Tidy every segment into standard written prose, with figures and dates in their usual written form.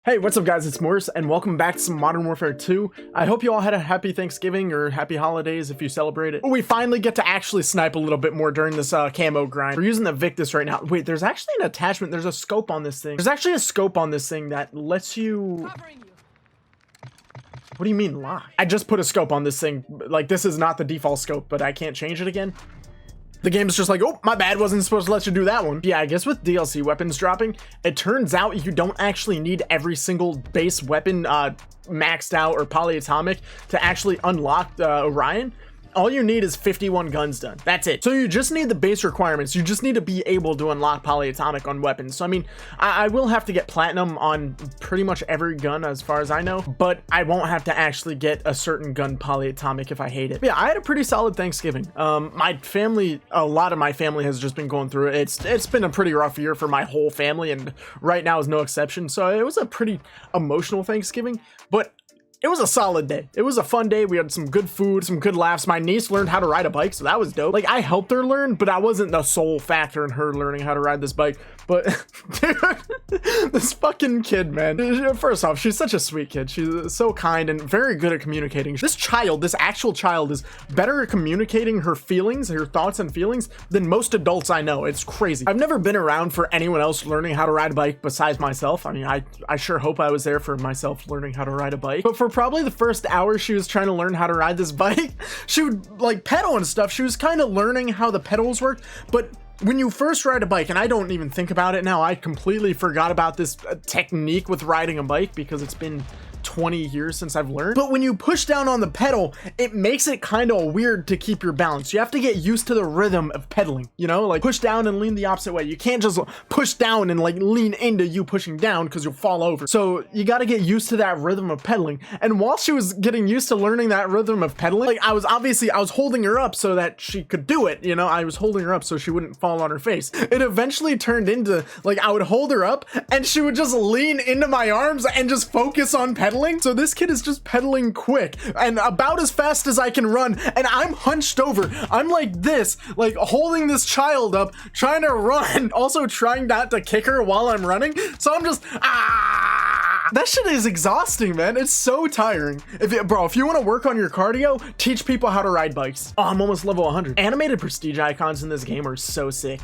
Hey, what's up guys, it's Morris, and welcome back to some Modern Warfare 2. I hope you all had a happy Thanksgiving or happy holidays if you celebrate it. We finally get to actually snipe a little bit more during this camo grind. We're using the Victus right now. Wait, there's actually an attachment, there's a scope on this thing. There's actually a scope on this thing that lets you... What do you mean lock? I just put a scope on this thing. Like, this is not the default scope, but I can't change it again. The game's just like, oh, my bad, wasn't supposed to let you do that one. Yeah, I guess with DLC weapons dropping, it turns out you don't actually need every single base weapon maxed out or polyatomic to actually unlock the Orion. All you need is 51 guns done. That's it. So you just need the base requirements. You just need to be able to unlock polyatomic on weapons. So I mean, I will have to get platinum on pretty much every gun as far as I know, but I won't have to actually get a certain gun polyatomic if I hate it. But yeah, I had a pretty solid Thanksgiving. My family, a lot of my family has just been going through it. It's been a pretty rough year for my whole family, and right now is no exception. So it was a pretty emotional Thanksgiving, but it was a solid day. It was a fun day. We had some good food, some good laughs. My niece learned how to ride a bike, so that was dope. Like, I helped her learn, but I wasn't the sole factor in her learning how to ride this bike. But dude, this fucking kid, man. First off, she's such a sweet kid. She's so kind and very good at communicating. This child, this actual child, is better at communicating her feelings, her thoughts and feelings than most adults I know. It's crazy. I've never been around for anyone else learning how to ride a bike besides myself. I mean, I sure hope I was there for myself learning how to ride a bike. But for probably the first hour she was trying to learn how to ride this bike, she would like pedal and stuff. She was kind of learning how the pedals work, but when you first ride a bike, and I don't even think about it now, I completely forgot about this technique with riding a bike because it's been 20 years since I've learned. But when you push down on the pedal, it makes it kind of weird to keep your balance. You have to get used to the rhythm of pedaling, you know, like push down and lean the opposite way. You can't just push down and like lean into you pushing down because you'll fall over. So you got to get used to that rhythm of pedaling. And while she was getting used to learning that rhythm of pedaling, like I was holding her up so that she could do it, you know. I was holding her up so she wouldn't fall on her face. It eventually turned into like I would hold her up and she would just lean into my arms and just focus on pedaling. So this kid is just pedaling quick and about as fast as I can run, and I'm hunched over. I'm like this, like holding this child up, trying to run, also trying not to kick her while I'm running. So I'm just that shit is exhausting, man. It's so tiring. If you want to work on your cardio, teach people how to ride bikes. Oh, I'm almost level 100. Animated prestige icons in this game are so sick.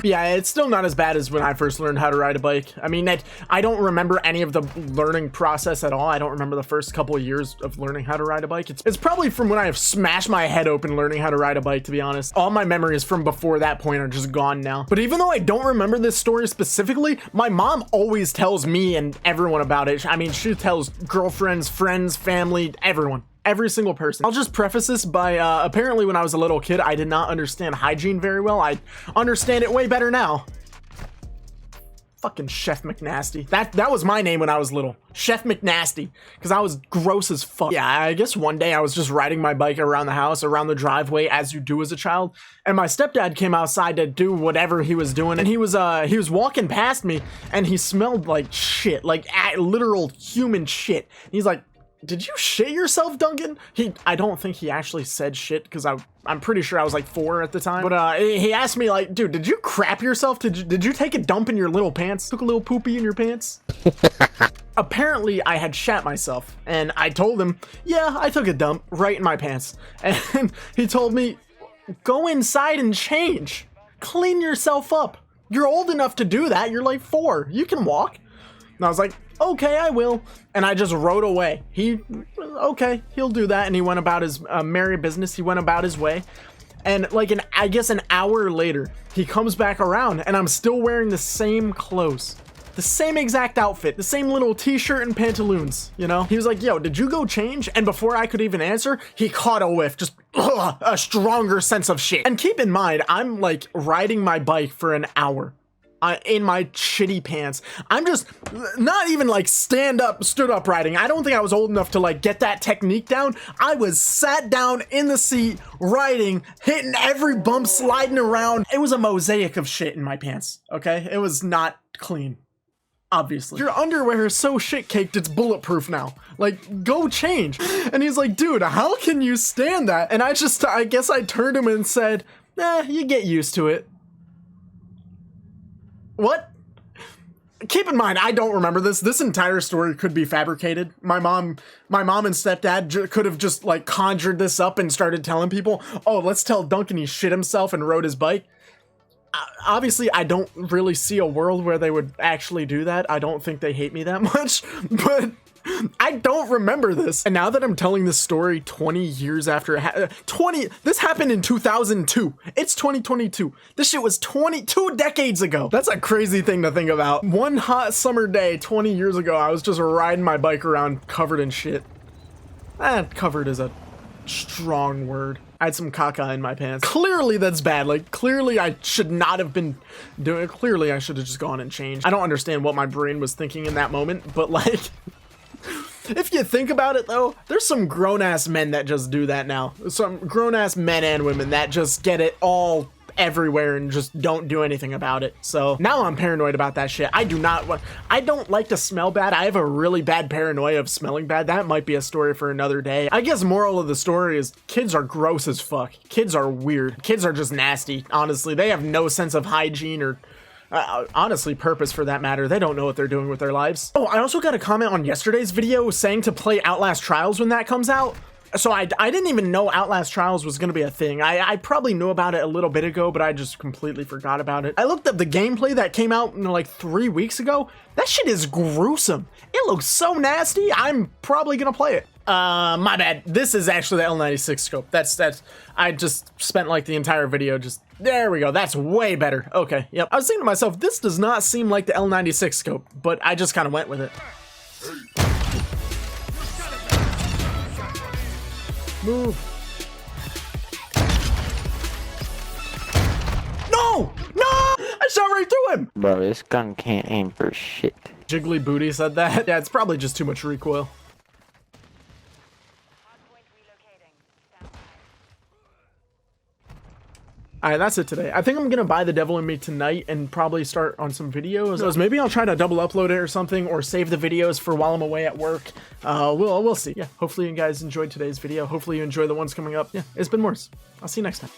Yeah, it's still not as bad as when I first learned how to ride a bike. I mean, I don't remember any of the learning process at all. I don't remember the first couple of years of learning how to ride a bike. It's probably from when I have smashed my head open learning how to ride a bike, to be honest. All my memories from before that point are just gone now. But even though I don't remember this story specifically, my mom always tells me and everyone about it. I mean, she tells girlfriends, friends, family, everyone. Every single person. I'll just preface this by apparently when I was a little kid, I did not understand hygiene very well. I understand it way better now. Fucking Chef McNasty. That was my name when I was little. Chef McNasty. Because I was gross as fuck. Yeah, I guess one day I was just riding my bike around the house, around the driveway, as you do as a child. And my stepdad came outside to do whatever he was doing. And he was walking past me and he smelled like shit. Like literal human shit. He's like, "Did you shit yourself, Duncan?" I don't think he actually said shit because I'm pretty sure I was like 4 at the time. But he asked me like, "Dude, did you crap yourself? Did you take a dump in your little pants? Took a little poopy in your pants?" Apparently, I had shat myself, and I told him, "Yeah, I took a dump right in my pants." And he told me, "Go inside and change. Clean yourself up. You're old enough to do that. You're like 4. You can walk." And I was like, "Okay, I will." And I just rode away. Okay, he'll do that. And he went about his merry business. He went about his way. And like I guess an hour later, he comes back around and I'm still wearing the same clothes. The same exact outfit, the same little t-shirt and pantaloons, you know? He was like, "Yo, did you go change?" And before I could even answer, he caught a whiff, just a stronger sense of shit. And keep in mind, I'm like riding my bike for an hour. In my shitty pants. I'm just not even like stood up riding. I don't think I was old enough to like get that technique down. I was sat down in the seat riding, hitting every bump, sliding around. It was a mosaic of shit in my pants. Okay, it was not clean. Obviously, your underwear is so shit caked it's bulletproof now. Like, go change. And he's like, "Dude, how can you stand that?" And I guess I turned him and said, "You get used to it." What? Keep in mind, I don't remember this. This entire story could be fabricated. My mom and stepdad could have just like conjured this up and started telling people, oh, let's tell Duncan he shit himself and rode his bike. Obviously, I don't really see a world where they would actually do that. I don't think they hate me that much, but I don't remember this. And now that I'm telling this story 20 years after this happened in 2002. It's 2022. This shit was 22 decades ago. That's a crazy thing to think about. One hot summer day 20 years ago, I was just riding my bike around covered in shit. Covered is a strong word. I had some caca in my pants. Clearly that's bad. Like, clearly I should not have been doing it. Clearly I should have just gone and changed. I don't understand what my brain was thinking in that moment, but like, if you think about it though, there's some grown-ass men that just do that now. Some grown-ass men and women that just get it all everywhere and just don't do anything about it. So now I'm paranoid about that shit. I don't like to smell bad. I have a really bad paranoia of smelling bad. That might be a story for another day. I guess moral of the story is kids are gross as fuck. Kids are weird. Kids are just nasty. Honestly, they have no sense of hygiene or honestly purpose for that matter. They don't know what they're doing with their lives. Oh, I also got a comment on yesterday's video saying to play Outlast Trials when that comes out. So I didn't even know Outlast Trials was going to be a thing. I probably knew about it a little bit ago, but I just completely forgot about it. I looked up the gameplay that came out like 3 weeks ago. That shit is gruesome. It looks so nasty. I'm probably going to play it. My bad. This is actually the L96 scope. That's I just spent like the entire video just, there we go. That's way better. Okay, yep. I was thinking to myself, this does not seem like the L96 scope, but I just kind of went with it. Move. No! No! I shot right through him! Bro, this gun can't aim for shit. Jiggly Booty said that. Yeah, it's probably just too much recoil. Alright, that's it today. I think I'm gonna buy The Devil in Me tonight and probably start on some videos. So maybe I'll try to double upload it or something, or save the videos for while I'm away at work. We'll see. Yeah, hopefully you guys enjoyed today's video. Hopefully you enjoy the ones coming up. Yeah, it's been worse. I'll see you next time.